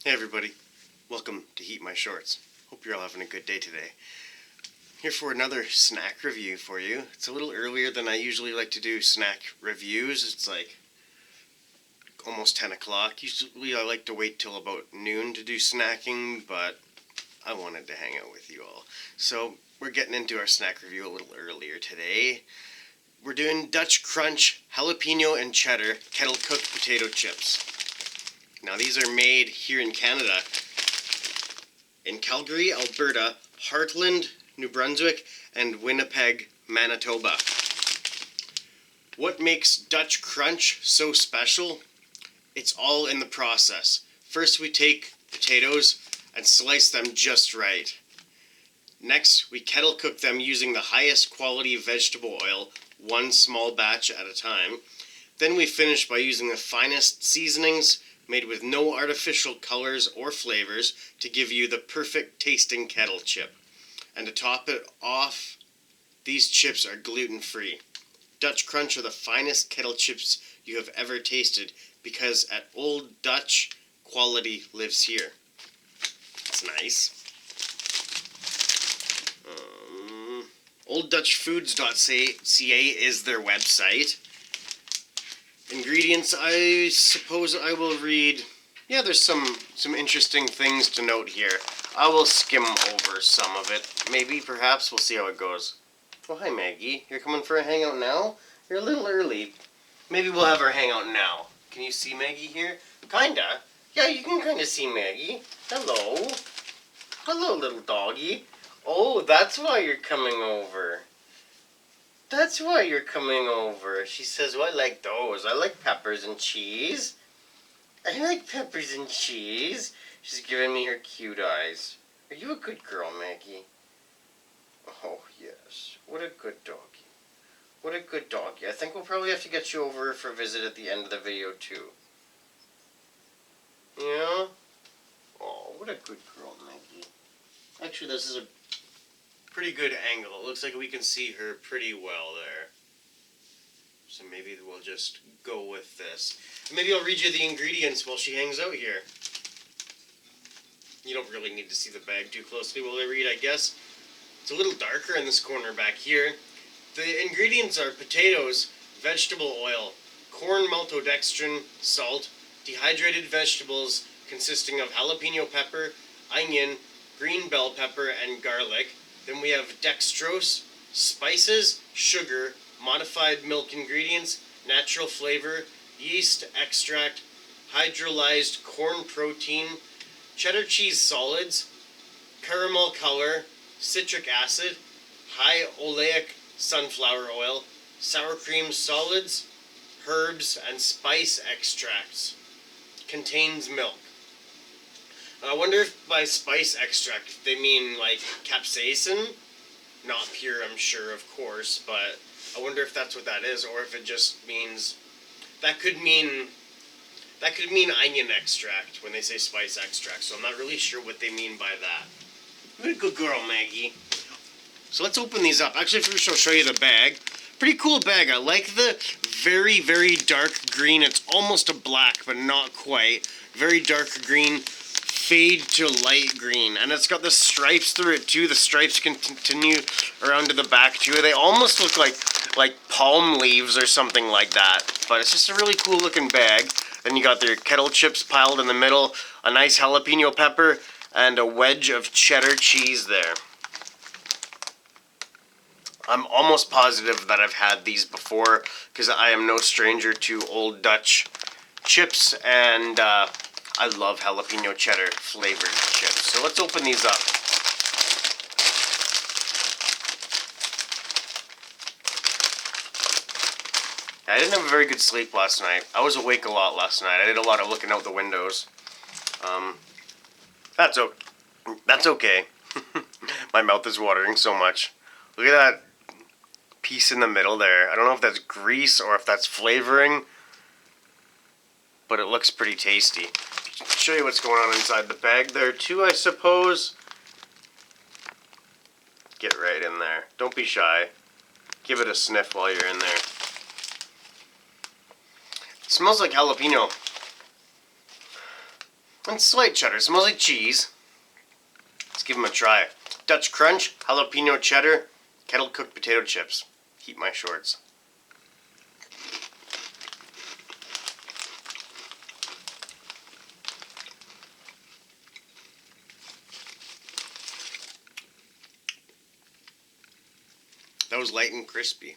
Hey everybody, welcome to Heat My Shorts. Hope you're all having a good day today. Here for another snack review for you. It's a little earlier than I usually like to do snack reviews. It's like almost 10 o'clock. Usually I like to wait till about noon to do snacking, but I wanted to hang out with you all. So we're getting into our snack review a little earlier today. We're doing Dutch Crunch, Jalapeno and Cheddar Kettle-cooked potato chips. Now these are made here in Canada, in Calgary, Alberta, Heartland, New Brunswick, and Winnipeg, Manitoba. What makes Dutch Crunch so special? It's all in the process. First we take potatoes and slice them just right. Next, we kettle cook them using the highest quality vegetable oil, one small batch at a time. Then we finish by using the finest seasonings, made with no artificial colors or flavors, to give you the perfect tasting kettle chip. And to top it off, these chips are gluten-free. Dutch Crunch are the finest kettle chips you have ever tasted, because at Old Dutch, quality lives here. That's nice. OldDutchFoods.ca is their website. Ingredients, I suppose I will read. Yeah, there's some interesting things to note here. I will skim over some of it. Maybe, perhaps, we'll see how it goes. Oh, hi Maggie. You're coming for a hangout now? You're a little early. Maybe we'll have our hangout now. Can you see Maggie here? Kinda. Yeah, you can kinda see Maggie. Hello. Hello, little doggy. Oh, that's why you're coming over. That's why you're coming over. She says, well, I like those. I like peppers and cheese. I like peppers and cheese. She's giving me her cute eyes. Are you a good girl, Maggie? Oh, yes. What a good doggy. What a good doggy. I think we'll probably have to get you over for a visit at the end of the video, too. Yeah? Oh, what a good girl, Maggie. Actually, this is a pretty good angle. It looks like we can see her pretty well there. So maybe we'll just go with this. Maybe I'll read you the ingredients while she hangs out here. You don't really need to see the bag too closely while I read, I guess. It's a little darker in this corner back here. The ingredients are potatoes, vegetable oil, corn maltodextrin, salt, dehydrated vegetables consisting of jalapeno pepper, onion, green bell pepper, and garlic. Then we have dextrose, spices, sugar, modified milk ingredients, natural flavor, yeast extract, hydrolyzed corn protein, cheddar cheese solids, caramel color, citric acid, high oleic sunflower oil, sour cream solids, herbs, and spice extracts. Contains milk. I wonder if by spice extract they mean like capsaicin. Not pure, I'm sure, of course, but I wonder if that's what that is, or if it just means that could mean onion extract when they say spice extract. So I'm not really sure what they mean by that. You're a good girl, Maggie. So let's open these up. Actually, first I'll show you the bag. Pretty cool bag. I like the very, very dark green. It's almost a black, but not quite. Very dark green. Fade to light green, and it's got the stripes through it too. The stripes continue around to the back too. They almost look like palm leaves or something like that, but it's just a really cool looking bag. Then you got their kettle chips piled in the middle, a nice jalapeno pepper, and a wedge of cheddar cheese there. I'm almost positive that I've had these before, because I am no stranger to Old Dutch chips, and I love jalapeno cheddar flavored chips. So let's open these up. I didn't have a very good sleep last night. I was awake a lot last night. I did a lot of looking out the windows. That's okay. My mouth is watering so much. Look at that piece in the middle there. I don't know if that's grease or if that's flavoring, but it looks pretty tasty. Show you what's going on inside the bag there too, I suppose. Get right in there. Don't be shy. Give it a sniff while you're in there. It smells like jalapeno. And slight cheddar. Smells like cheese. Let's give them a try. Dutch Crunch, Jalapeno Cheddar, Kettle-cooked potato chips. HeatMyShorts. That was light and crispy.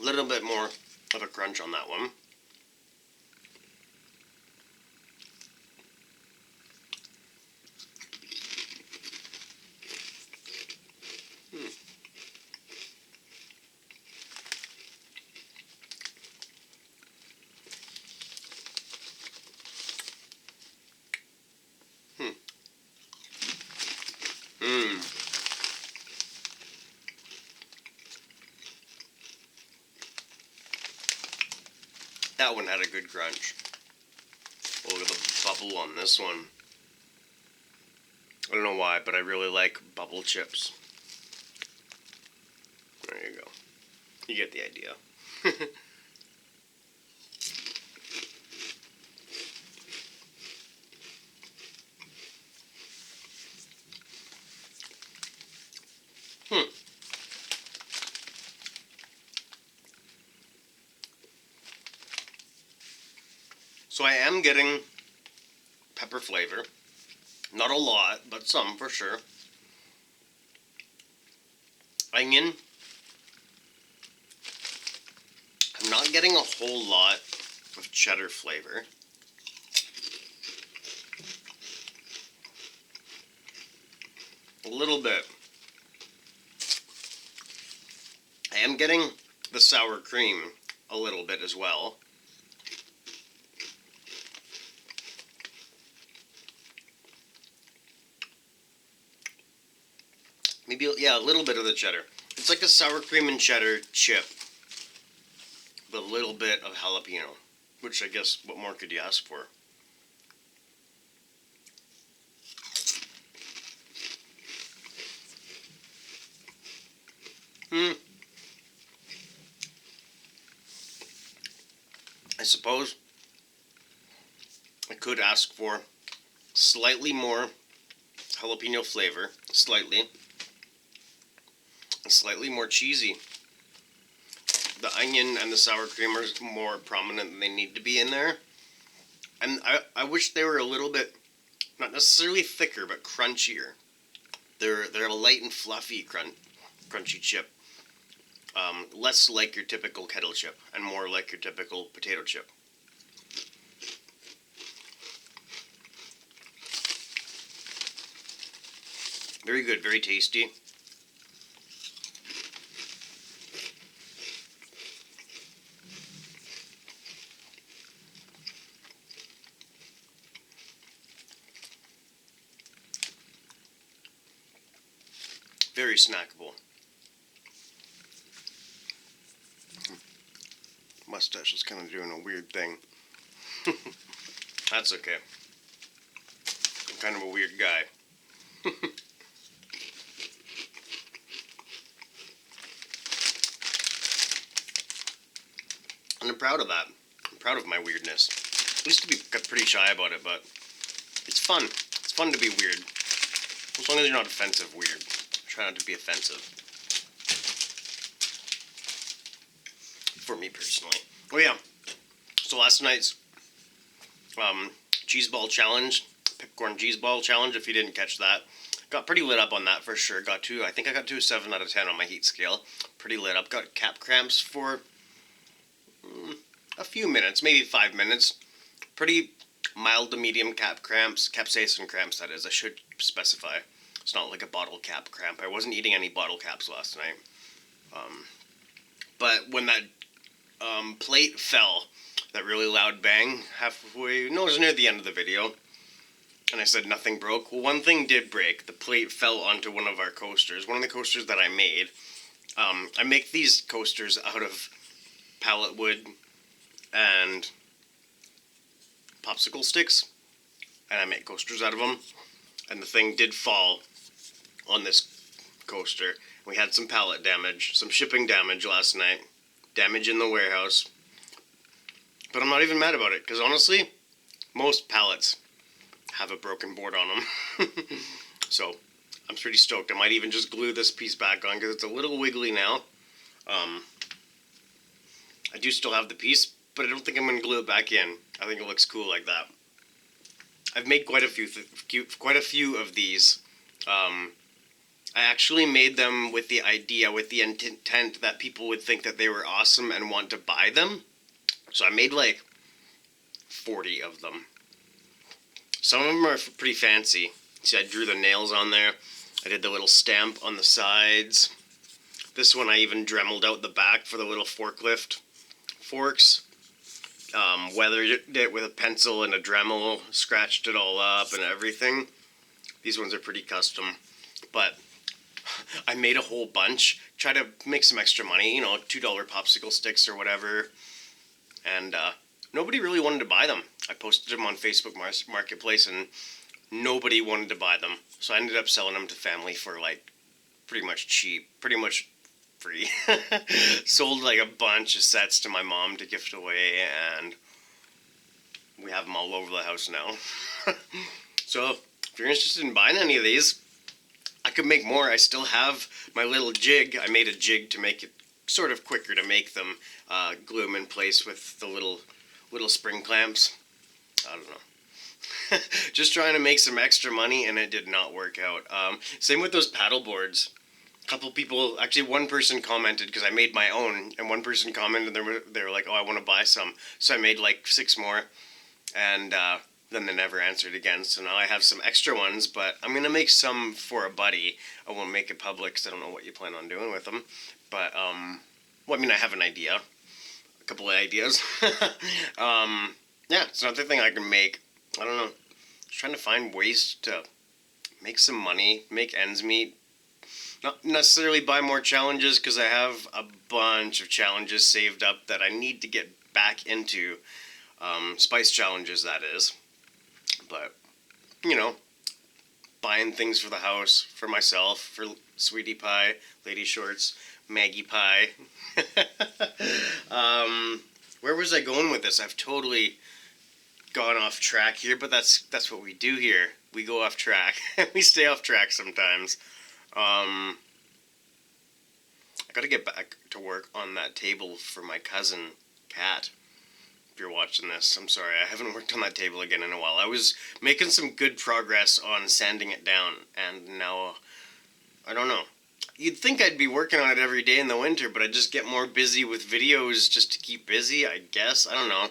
A little bit more of a crunch on that one. That one had a good crunch. Look at the bubble on this one. I don't know why, but I really like bubble chips. There you go. You get the idea. So I am getting pepper flavor. Not a lot, but some for sure. Onion. I'm not getting a whole lot of cheddar flavor. A little bit. I am getting the sour cream a little bit as well. Maybe, yeah, a little bit of the cheddar. It's like a sour cream and cheddar chip, with a little bit of jalapeno, which I guess, what more could you ask for? I suppose I could ask for slightly more jalapeno flavor, slightly, and slightly more cheesy. The onion and the sour cream are more prominent than they need to be in there. And I wish they were a little bit, not necessarily thicker, but crunchier. They're a light and fluffy crunchy chip. Less like your typical kettle chip, and more like your typical potato chip. Very good, very tasty. Very snackable. Mustache is kind of doing a weird thing. That's okay. I'm kind of a weird guy. And I'm proud of that. I'm proud of my weirdness. I used to be pretty shy about it, but it's fun. It's fun to be weird. As long as you're not offensive weird. Try not to be offensive. For me personally. Oh yeah. So last night's cheese ball challenge, peppercorn cheese ball challenge, if you didn't catch that, got pretty lit up on that for sure. I think I got to a 7 out of 10 on my heat scale. Pretty lit up. Got cap cramps for a few minutes, maybe 5 minutes. Pretty mild to medium capsaicin cramps that is, I should specify. It's not like a bottle cap cramp. I wasn't eating any bottle caps last night. But when that plate fell, that really loud bang, it was near the end of the video, and I said nothing broke. Well, one thing did break. The plate fell onto one of our coasters, one of the coasters that I made. I make these coasters out of pallet wood and popsicle sticks, and I make coasters out of them, and the thing did fall on this coaster. We had some pallet damage, some shipping damage last night, damage in the warehouse. But I'm not even mad about it, because honestly, most pallets have a broken board on them. So, I'm pretty stoked. I might even just glue this piece back on, because it's a little wiggly now. I do still have the piece, but I don't think I'm going to glue it back in. I think it looks cool like that. I've made quite a few of these. I actually made them with the idea, with the intent that people would think that they were awesome and want to buy them. So I made like 40 of them. Some of them are pretty fancy. See, I drew the nails on there. I did the little stamp on the sides. This one I even dremeled out the back for the little forklift forks. Weathered it with a pencil and a Dremel, scratched it all up and everything. These ones are pretty custom, but I made a whole bunch, try to make some extra money, $2 popsicle sticks or whatever, and nobody really wanted to buy them. I posted them on Facebook Marketplace and nobody wanted to buy them, so I ended up selling them to family for like pretty much cheap, pretty much free. Sold like a bunch of sets to my mom to gift away, and we have them all over the house now. So if you're interested in buying any of these, I could make more. I still have my little jig. I made a jig to make it sort of quicker to make them, glue them in place with the little spring clamps. I don't know. Just trying to make some extra money, and it did not work out. Same with those paddle boards. Couple people, actually one person commented, because I made my own, and one person commented, and they were like, oh, I want to buy some. So I made like 6 more, and then they never answered again. So now I have some extra ones, but I'm going to make some for a buddy. I won't make it public, because I don't know what you plan on doing with them. But, well, I mean, I have an idea. A couple of ideas. Yeah, it's another thing I can make. I don't know. Just trying to find ways to make some money, make ends meet. Not necessarily buy more challenges, because I have a bunch of challenges saved up that I need to get back into. Spice challenges, that is. But, buying things for the house, for myself, for Sweetie Pie, Lady Shorts, Maggie Pie. Where was I going with this? I've totally gone off track here, but that's what we do here. We go off track. We stay off track sometimes. I gotta get back to work on that table for my cousin, Kat. If you're watching this, I'm sorry, I haven't worked on that table again in a while. I was making some good progress on sanding it down, and now, I don't know. You'd think I'd be working on it every day in the winter, but I just get more busy with videos just to keep busy, I guess. I don't know.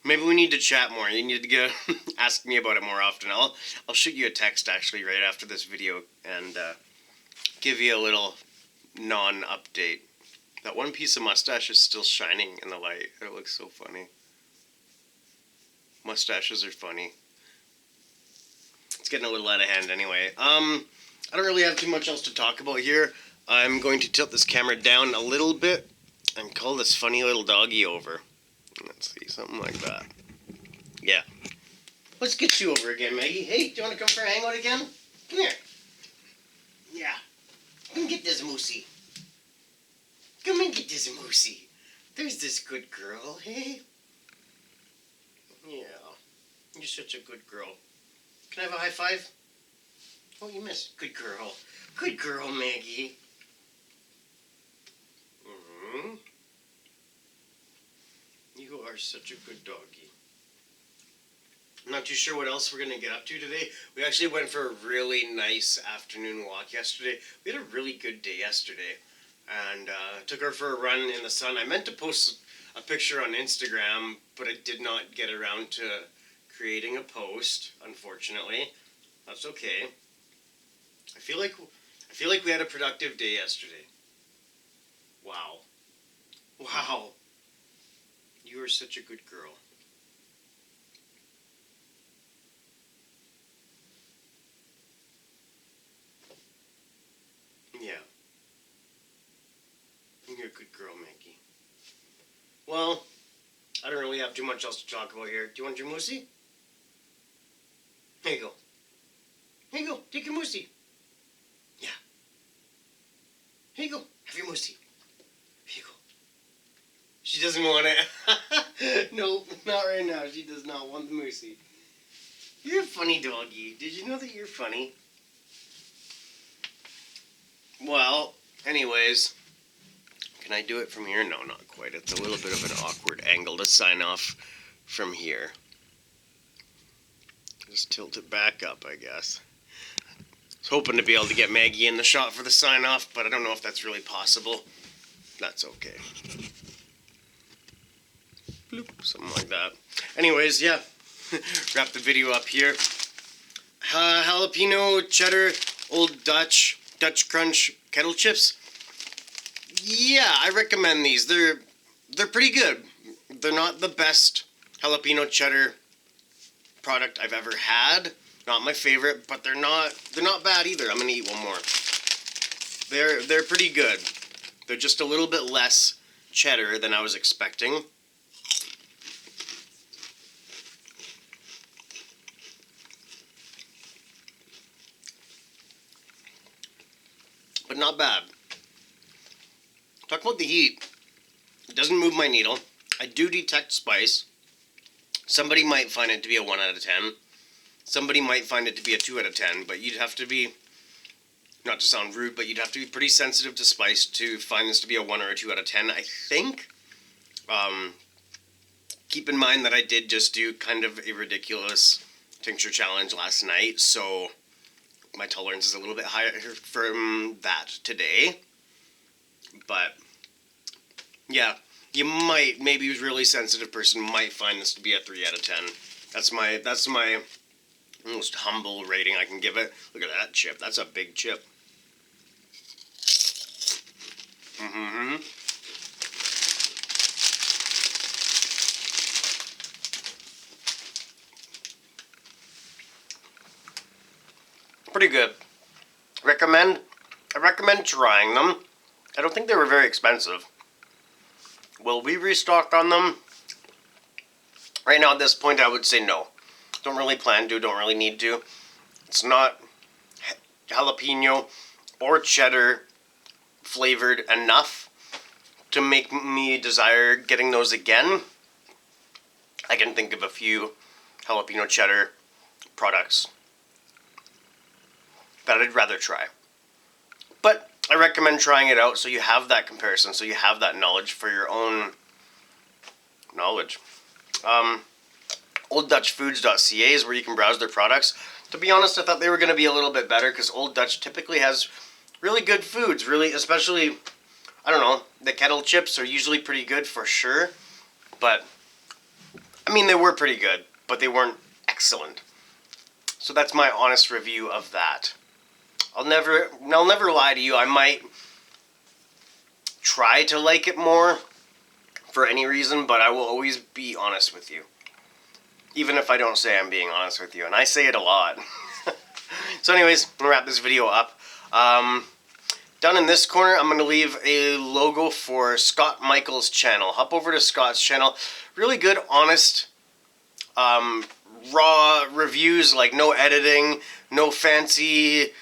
Maybe we need to chat more. You need to go ask me about it more often. I'll shoot you a text, actually, right after this video, and give you a little non-update. That one piece of mustache is still shining in the light. It looks so funny. Mustaches are funny. It's getting a little out of hand anyway. I don't really have too much else to talk about here. I'm going to tilt this camera down a little bit and call this funny little doggy over. Let's see, something like that. Yeah. Let's get you over again, Maggie. Hey, do you want to come for a hangout again? Come here. Yeah. Come get this moosey. Come and get this moosey. There's this good girl, hey? Yeah. You're such a good girl. Can I have a high five? Oh, you missed. Good girl. Good girl, Maggie. Mm-hmm. You are such a good doggy. I'm not too sure what else we're going to get up to today. We actually went for a really nice afternoon walk yesterday. We had a really good day yesterday. And took her for a run in the sun. I meant to post a picture on Instagram, but I did not get around to creating a post, unfortunately. That's okay. I feel like we had a productive day yesterday. Wow. Wow. You are such a good girl. Yeah. You're a good girl, Maggie. Well, I don't really have too much else to talk about here. Do you want your moosey? Here you go. Here you go. Take your moosey. Yeah. Here you go. Have your moosey. Here you go. She doesn't want it. No, not right now. She does not want the moosey. You're a funny doggy. Did you know that you're funny? Well, anyways, can I do it from here? No, not quite. It's a little bit of an awkward angle to sign off from here. Just tilt it back up, I guess. I was hoping to be able to get Maggie in the shot for the sign off, but I don't know if that's really possible. That's okay. Bloop, something like that. Anyways, yeah. Wrap the video up here. Jalapeno, cheddar, Old Dutch Crunch kettle chips. Yeah, I recommend these. They're pretty good. They're not the best jalapeno cheddar product I've ever had. Not my favorite, but they're not bad either. I'm gonna eat one more. They're pretty good. They're just a little bit less cheddar than I was expecting. But not bad. Talk about the heat. It doesn't move my needle. I do detect spice. Somebody might find it to be a 1 out of 10. Somebody might find it to be a 2 out of 10. But you'd have to be, not to sound rude, but you'd have to be pretty sensitive to spice to find this to be a 1 or a 2 out of 10, I think. Keep in mind that I did just do kind of a ridiculous tincture challenge last night, so my tolerance is a little bit higher from that today. But yeah, you might, maybe a really sensitive person might find this to be a 3 out of 10. That's my most humble rating I can give it. Look at that chip. That's a big chip. Mm-hmm. Pretty good. I recommend trying them. I don't think they were very expensive. Will we restock on them? Right now at this point I would say no. Don't really plan to, don't really need to. It's not jalapeno or cheddar flavored enough to make me desire getting those again. I can think of a few jalapeno cheddar products that I'd rather try. But I recommend trying it out so you have that comparison, so you have that knowledge for your own knowledge. OldDutchFoods.ca is where you can browse their products. To be honest, I thought they were going to be a little bit better because Old Dutch typically has really good foods, really, especially, I don't know, the kettle chips are usually pretty good for sure, but, I mean, they were pretty good, but they weren't excellent. So that's my honest review of that. I'll never lie to you. I might try to like it more for any reason, but I will always be honest with you. Even if I don't say I'm being honest with you, and I say it a lot. So anyways, I'm going to wrap this video up. Down in this corner, I'm going to leave a logo for Scott Michael's channel. Hop over to Scott's channel. Really good, honest, raw reviews, like no editing, no fancy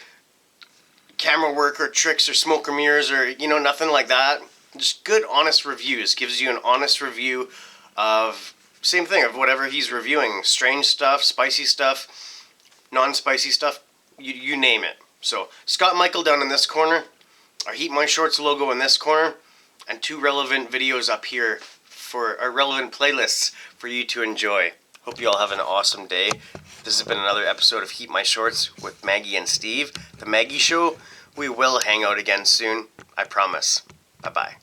camera work or tricks or smoke or mirrors or, you know, nothing like that. Just good, honest reviews. Gives you an honest review of, same thing, of whatever he's reviewing. Strange stuff, spicy stuff, non-spicy stuff, you name it. So, Scott Michael down in this corner, our HeatMyShorts logo in this corner, and 2 relevant videos up here for our relevant playlists for you to enjoy. Hope you all have an awesome day. This has been another episode of HeatMyShorts with Maggie and Steve. The Maggie Show. We will hang out again soon. I promise. Bye-bye.